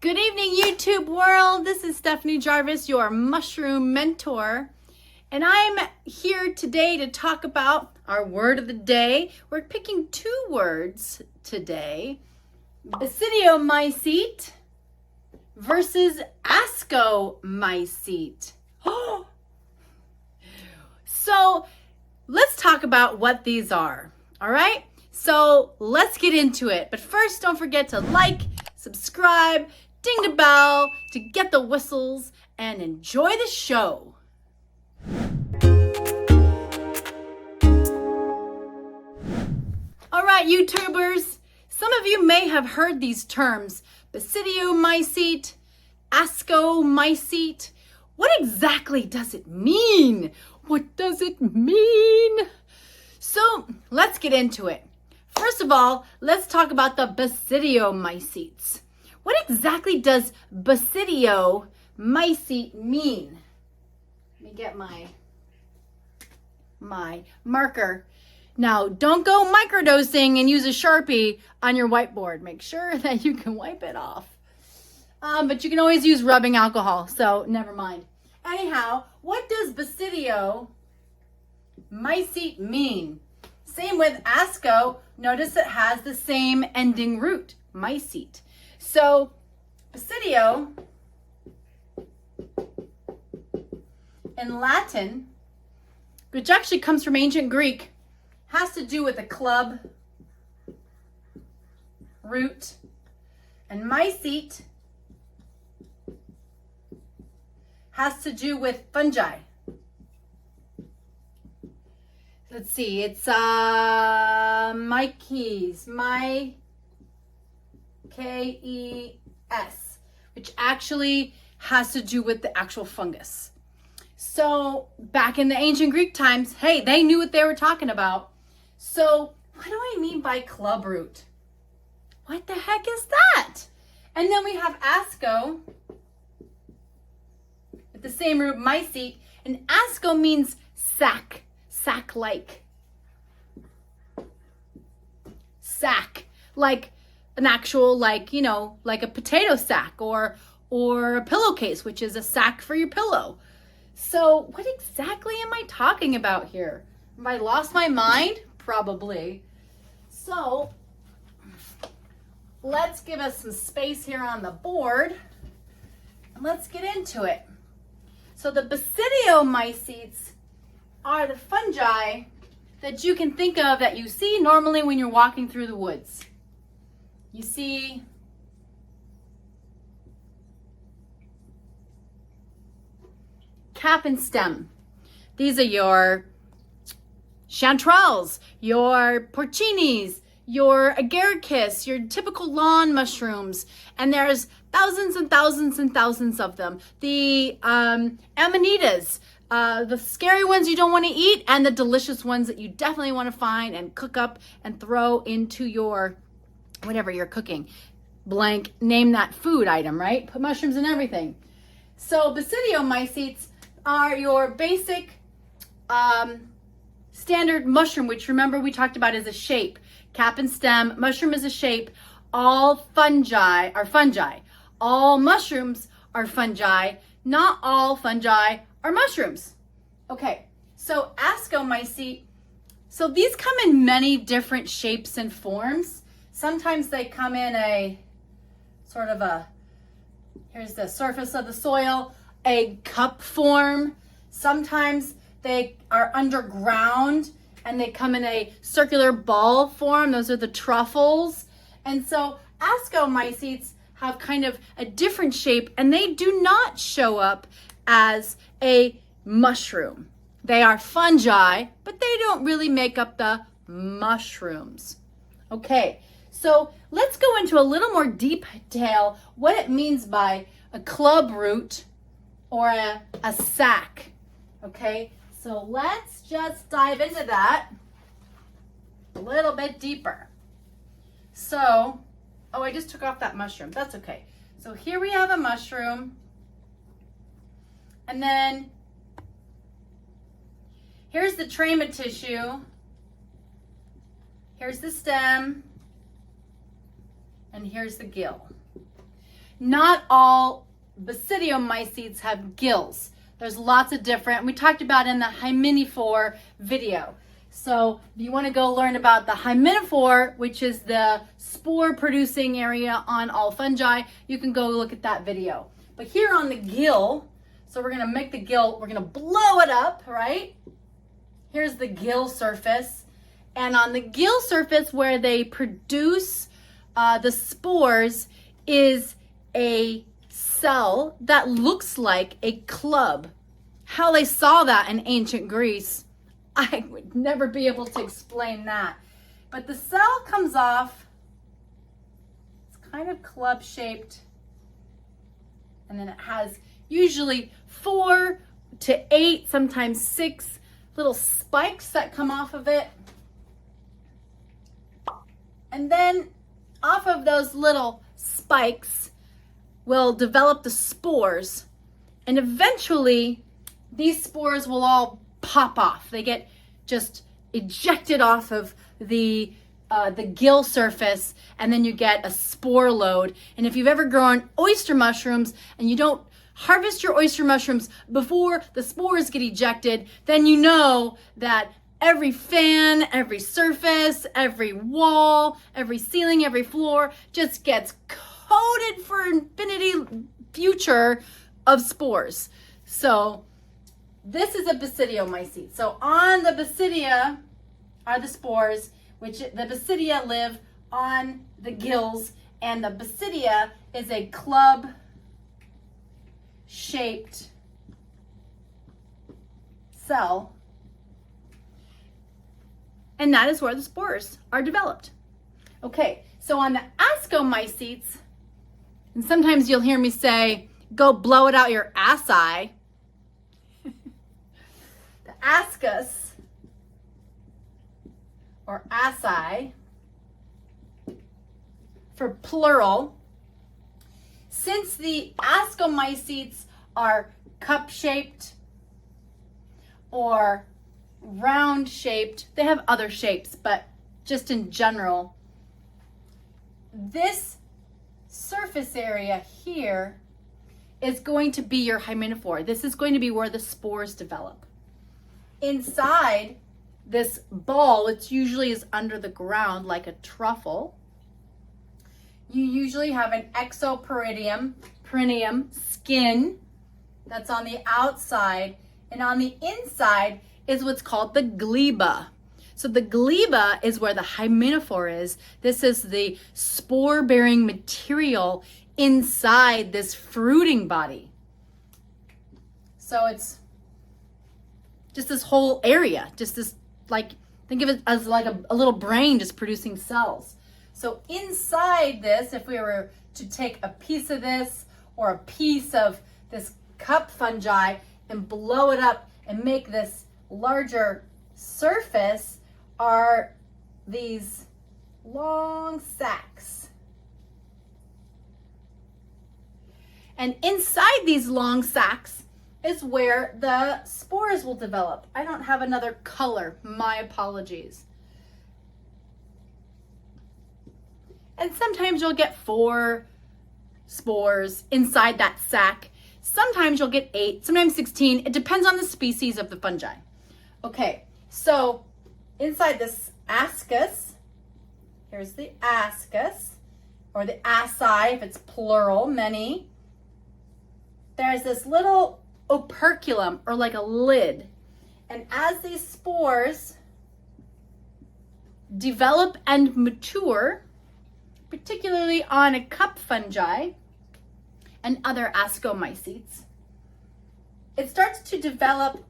Good evening, YouTube world. This is Stephanie Jarvis, your mushroom mentor. And I'm here today to talk about our word of the day. We're picking two words today. Basidiomycetes versus Ascomycetes. So let's talk about what these are. All right? So let's get into it. But first, don't forget to like, subscribe, ding the bell to get the whistles, and enjoy the show. All right, YouTubers, some of you may have heard these terms, Basidiomycetes, Ascomycetes. What exactly does it mean? What does it mean? So let's get into it. First of all, let's talk about the Basidiomycetes. What exactly does Basidiomycetes mean? Let me get my marker. Now, don't go microdosing and use a Sharpie on your whiteboard. Make sure that you can wipe it off. But you can always use rubbing alcohol, so never mind. Anyhow, what does Basidiomycetes mean? Same with Asco. Notice it has the same ending root, mycete. So, Basidio, in Latin, which actually comes from ancient Greek, has to do with a club, root, and mycete has to do with fungi. Let's see, it's Myces, K-E-S, which actually has to do with the actual fungus. So back in the ancient Greek times, hey, they knew what they were talking about. So what do I mean by club root? What the heck is that? And then we have Asco with the same root, mycete, and Asco means sack-like. Sack, like an actual, like a potato sack or a pillowcase, which is a sack for your pillow. So what exactly am I talking about here? Have I lost my mind? Probably. So let's give us some space here on the board and let's get into it. So the Basidiomycetes are the fungi that you can think of that you see normally when you're walking through the woods. You see cap and stem. These are your chanterelles, your porcinis, your agaricus, your typical lawn mushrooms, and there's thousands and thousands and thousands of them. The amanitas, the scary ones you don't want to eat, and the delicious ones that you definitely want to find and cook up and throw into your whatever you're cooking. Blank, name that food item, right? Put mushrooms in everything. So Basidiomycetes are your basic standard mushroom, which remember we talked about as a shape. Cap and stem, mushroom is a shape. All fungi are fungi. All mushrooms are fungi. Not all fungi are mushrooms. Okay, so Ascomycetes, so these come in many different shapes and forms. Sometimes they come in a sort of here's the surface of the soil, a cup form. Sometimes they are underground and they come in a circular ball form. Those are the truffles. And so Ascomycetes have kind of a different shape and they do not show up as a mushroom. They are fungi, but they don't really make up the mushrooms. Okay, so let's go into a little more detail what it means by a club root or a sack. Okay, so let's just dive into that a little bit deeper. So, oh, I just took off that mushroom. That's okay. So here we have a mushroom. And then here's the trama tissue. Here's the stem. And here's the gill. not all Basidiomycetes have gills. There's lots of different, we talked about in the hymenophore video. So if you want to go learn about the hymenophore, which is the spore producing area on all fungi, you can go look at that video. But here on the gill, so we're going to make the gill, we're going to blow it up, right? Here's the gill surface. And on the gill surface where they produce the spores is a cell that looks like a club. How they saw that in ancient Greece, I would never be able to explain that. But the cell comes off, it's kind of club shaped, and then it has usually 4 to 8, sometimes 6 little spikes that come off of it. And then off of those little spikes will develop the spores. And eventually these spores will all pop off. They get just ejected off of the gill surface, and then you get a spore load. And if you've ever grown oyster mushrooms and you don't harvest your oyster mushrooms before the spores get ejected, then you know that every fan, every surface, every wall, every ceiling, every floor just gets coated for infinity future of spores. So this is a Basidiomycete. So on the Basidia are the spores, which the Basidia live on the gills, and the Basidia is a club-shaped cell, and that is where the spores are developed. Okay, so on the Ascomycetes, and sometimes you'll hear me say, go blow it out your assi. The ascus, or asci, for plural. Since the Ascomycetes are cup-shaped or round-shaped, they have other shapes, but just in general, this surface area here is going to be your hymenophore. This is going to be where the spores develop. Inside this ball, which usually is under the ground like a truffle, you usually have an exoperineum skin that's on the outside, and on the inside is what's called the gleba. So the gleba is where the hymenophore is. This is the spore-bearing material inside this fruiting body. So it's just this whole area, just this, like, think of it as like a little brain just producing cells. So inside this, if we were to take a piece of this or a piece of this cup fungi and blow it up and make this larger surface, are these long sacs. And inside these long sacs is where the spores will develop. I don't have another color, my apologies. And sometimes you'll get 4 spores inside that sac. Sometimes you'll get 8, sometimes 16. It depends on the species of the fungi. Okay, so inside this ascus, here's the ascus, or the asci if it's plural, many. There's this little operculum, or like a lid. And as these spores develop and mature, particularly on a cup fungi and other ascomycetes, it starts to develop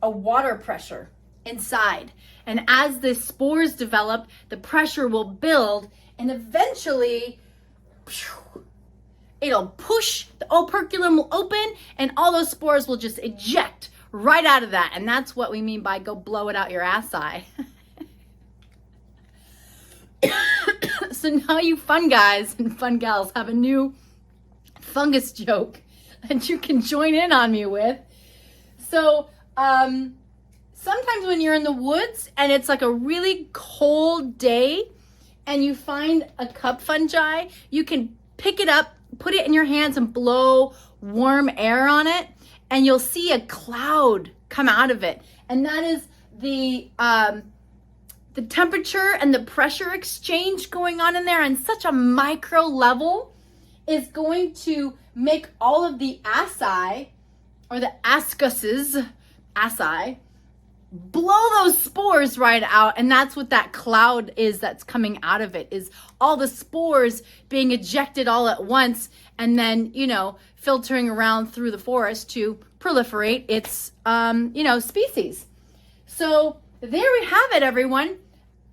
a water pressure inside. And as the spores develop, the pressure will build, and eventually it'll push, the operculum will open, and all those spores will just eject right out of that. And that's what we mean by go blow it out your assi. So now you fun guys and fun gals have a new fungus joke that you can join in on me with. So sometimes when you're in the woods and it's like a really cold day and you find a cup fungi, you can pick it up put it in your hands and blow warm air on it, and you'll see a cloud come out of it. And that is the temperature and the pressure exchange going on in there on such a micro level is going to make all of the asci, or the ascoses, blow those spores right out. And that's what that cloud is that's coming out of it, is all the spores being ejected all at once and then, filtering around through the forest to proliferate its, species. So there we have it, everyone.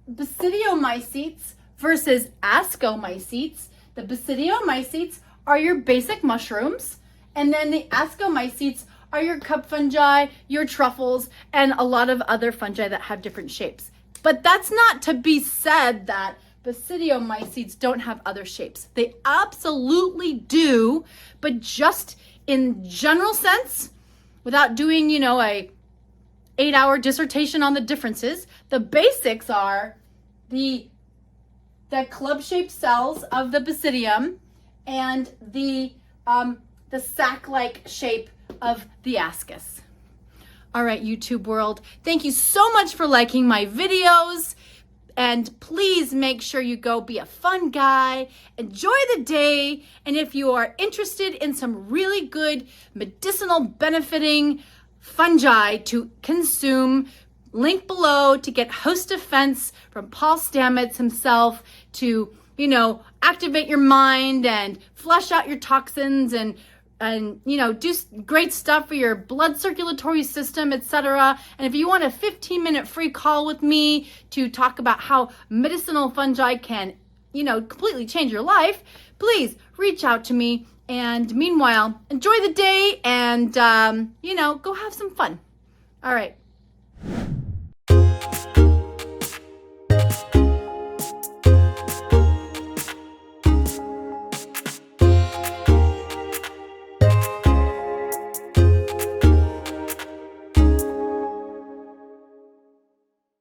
Basidiomycetes versus Ascomycetes. The Basidiomycetes are your basic mushrooms, and then the Ascomycetes are your cup fungi, your truffles, and a lot of other fungi that have different shapes. But that's not to be said that Basidiomycetes don't have other shapes. They absolutely do, but just in general sense, without doing, a 8-hour dissertation on the differences, the basics are the club-shaped cells of the Basidium and the sac-like shape of the Ascus. All right, YouTube world, thank you so much for liking my videos. And please make sure you go be a fun guy, enjoy the day. And if you are interested in some really good medicinal benefiting fungi to consume, link below to get host defense from Paul Stamets himself to, activate your mind and flush out your toxins and do great stuff for your blood circulatory system, etc. And if you want a 15-minute free call with me to talk about how medicinal fungi can, completely change your life, please reach out to me. And meanwhile, enjoy the day and, go have some fun. All right.